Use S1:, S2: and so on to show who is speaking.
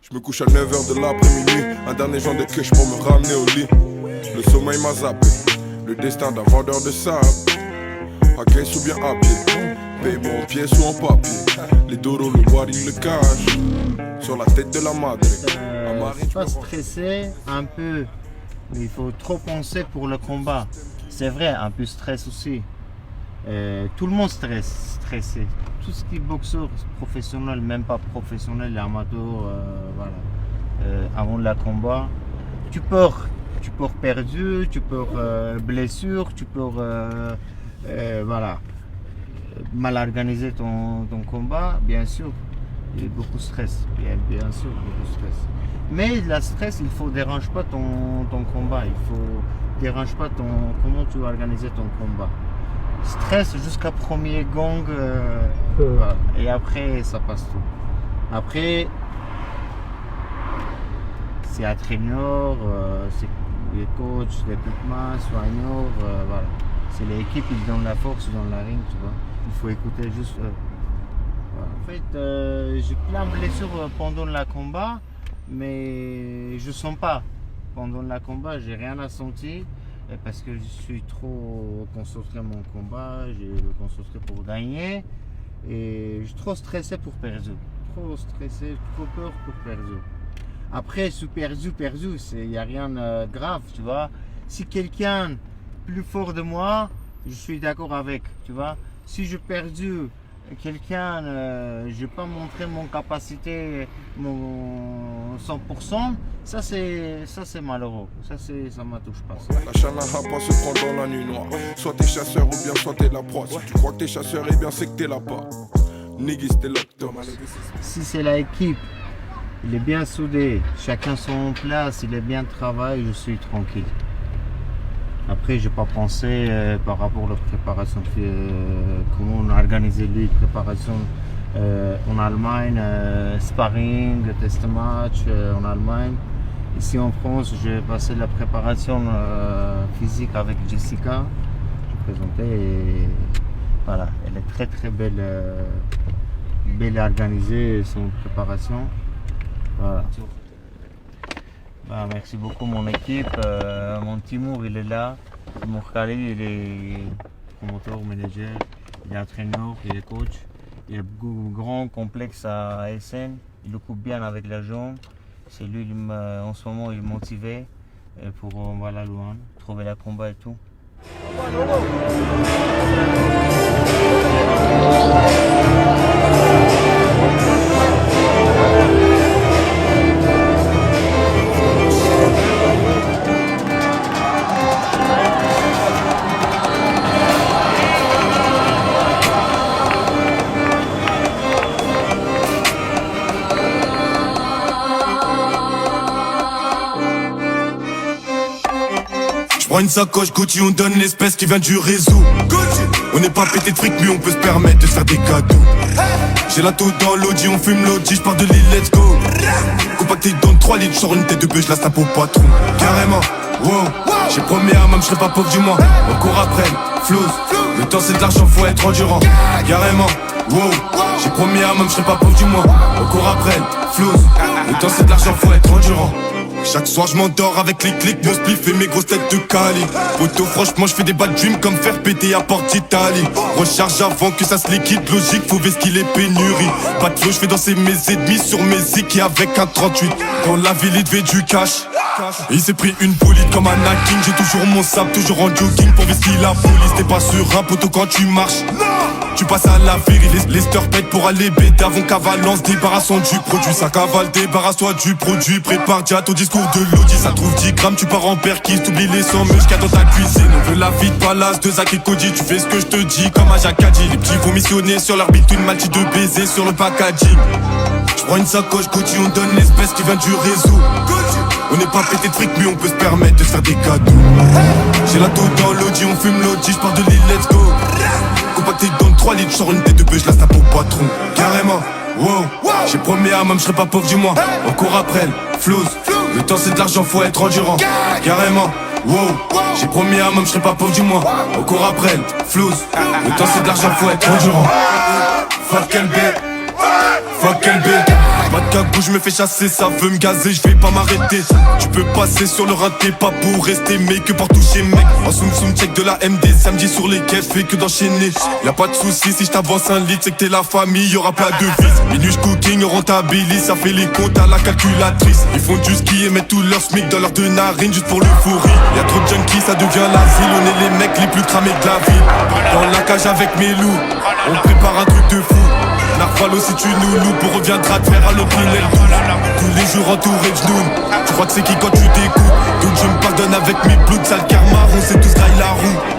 S1: Je me couche à 9h de l'après-midi, un dernier joint de queue pour me ramener au lit. Le sommeil m'a zappé, le destin d'un vendeur de sable. À caisse ou bien à pied, paiement en pièces ou en papier. Les doros, le wari, le cash, sur la tête de la madre.
S2: Pas stressé, un peu, mais il faut trop penser pour le combat. C'est vrai, un peu stress aussi. Tout le monde stressé. Tout ce qui est boxeur professionnel, même pas professionnel, amateur, voilà. Avant le combat, tu peurs perdu, tu peurs blessure, tu peurs voilà, mal organiser ton combat, bien sûr. Il y a beaucoup de stress, bien sûr, beaucoup de stress. Mais la stress, il faut dérange pas ton combat, il faut dérange pas comment tu vas organiser ton combat. Stress jusqu'à premier gong, voilà. Et après ça passe tout. Après, c'est entraîneur, c'est les coachs, les équipements, soigneurs, voilà. C'est l'équipe qui donne la force dans la ring, tu vois. Il faut écouter juste eux. Voilà. En fait, j'ai plein de blessures pendant le combat, mais je sens pas. Pendant le combat, j'ai rien à sentir. Parce que je suis trop concentré mon combat, j'ai le concentré pour gagner et je suis trop stressé pour perdre. Trop stressé, trop peur pour perdre. Après, si perdu, il n'y a rien de grave, tu vois. Si quelqu'un plus fort de moi, je suis d'accord avec, tu vois. Si je perdu quelqu'un, je n'ai pas montré mon capacité, mon 100%, ça c'est malheureux, ça ne me touche pas.
S1: La chanaha pas se prend dans la nuit noire. Soit t'es chasseur ou bien soit t'es la proie. Si tu crois que t'es chasseur, eh bien c'est que t'es là pas. Niggas t'es l'octome.
S2: Si c'est l'équipe, il est bien soudé, chacun son place, il est bien travaillé, je suis tranquille. Après, je n'ai pas pensé par rapport à la préparation, comment on a organisé les préparations en Allemagne, sparring, test match en Allemagne. Ici en France, j'ai passé la préparation physique avec Jessica. Je présentais et voilà, elle est très très belle, belle organisée son préparation. Voilà. Bah, merci beaucoup mon équipe, mon Timour il est là, mon Khalid il est promoteur, manager, il est entraîneur, il est coach, il a un grand complexe à ASN, il le coupe bien avec la jambe, c'est lui en ce moment il est motivé pour voilà, loin, trouver la combat et tout.
S3: Prends une sacoche Gucci, on donne l'espèce qui vient du réseau. On n'est pas pété de fric, mais on peut se permettre de se faire des cadeaux. J'ai la taux dans l'audi, on fume l'audi, j'pars de l'île, let's go. Compacté dans 3 litres, j'sors une tête de bœuf, j'la tape au patron. Carrément, wow. J'ai promis à même, j'serai pas pauvre du mois. On court après, flouze. Le temps c'est de l'argent, faut être endurant. Carrément, wow. J'ai promis à même, j'serai pas pauvre du mois. On court après, flouze. Le temps c'est de l'argent, faut être endurant. Chaque soir je m'endors avec les clics, mon spliff et mes grosses têtes de Cali. Poto franchement je fais des bad dreams comme faire péter à Porte d'Italie. Recharge avant que ça se liquide, logique faut vesquiller les pénuries. Pas de flow, je fais danser mes ennemis sur mes zik et avec un 38. Dans la ville il devait du cash. Il s'est pris une bolide comme Anakin. J'ai toujours mon sable, toujours en jogging pour vesquiller la police. T'es pas sur un poteau quand tu marches. Tu passes à la vérité, les pètent pour aller bête avant qu'avalance. Débarrassons du produit, ça cavale, débarrasse-toi du produit. Prépare déjà ton discours de l'audi, ça trouve 10 grammes, tu pars en perquise, t'oublies les 100 muscats dans ta cuisine. On veut la vie de palace, de Zach et Cody, tu fais ce que je te dis comme à Jacadi. Les petits vont missionner sur leur bite, une malti de baiser sur le packaging. J'prends une sacoche Gucci, on donne l'espèce qui vient du réseau. On n'est pas pété de fric, mais on peut se permettre de se faire des cadeaux. J'ai la taux dans l'audi, on fume l'audi, j'pars de l'île, let's go. Compacté dans 3 litres, j'sors une tête de bœuf, j'la tape au patron. Carrément, wow. J'ai promis à même, j'serai pas pauvre du mois. On court après, flouze. Le temps c'est de l'argent, faut être endurant. Carrément, wow. J'ai promis à même, j'serai pas pauvre du mois. On court après, flouze. Le temps c'est de l'argent, faut être endurant. Fuck quel bête. Fuck LB, pas de cagou, je me fais chasser, ça veut me gazer, je vais pas m'arrêter. Tu peux passer sur le rinté, pas pour rester, mais que pour toucher mec. En soum soum check de la MD, samedi sur les keufs, fait que d'enchaîner. Y'a pas de soucis, si je t'avance un litre, c'est que t'es la famille, y'aura pas de vis. Minus cooking, rentabilise, ça fait les comptes à la calculatrice. Ils font du ski et mettent tout leur smic dans leur deux narines juste pour le fourri. Y'a trop de junkies, ça devient l'asile, on est les mecs les plus cramés de la ville. Dans la cage avec mes loups, on prépare un truc de fou. Narvalo si tu nous loues, pour reviendra te faire à l'opinel. Tous les jours entouré de genoux. Tu crois que c'est qui quand tu t'écoutes? Donc je me pardonne avec mes plouts, sale karma, on sait tous graille la roue.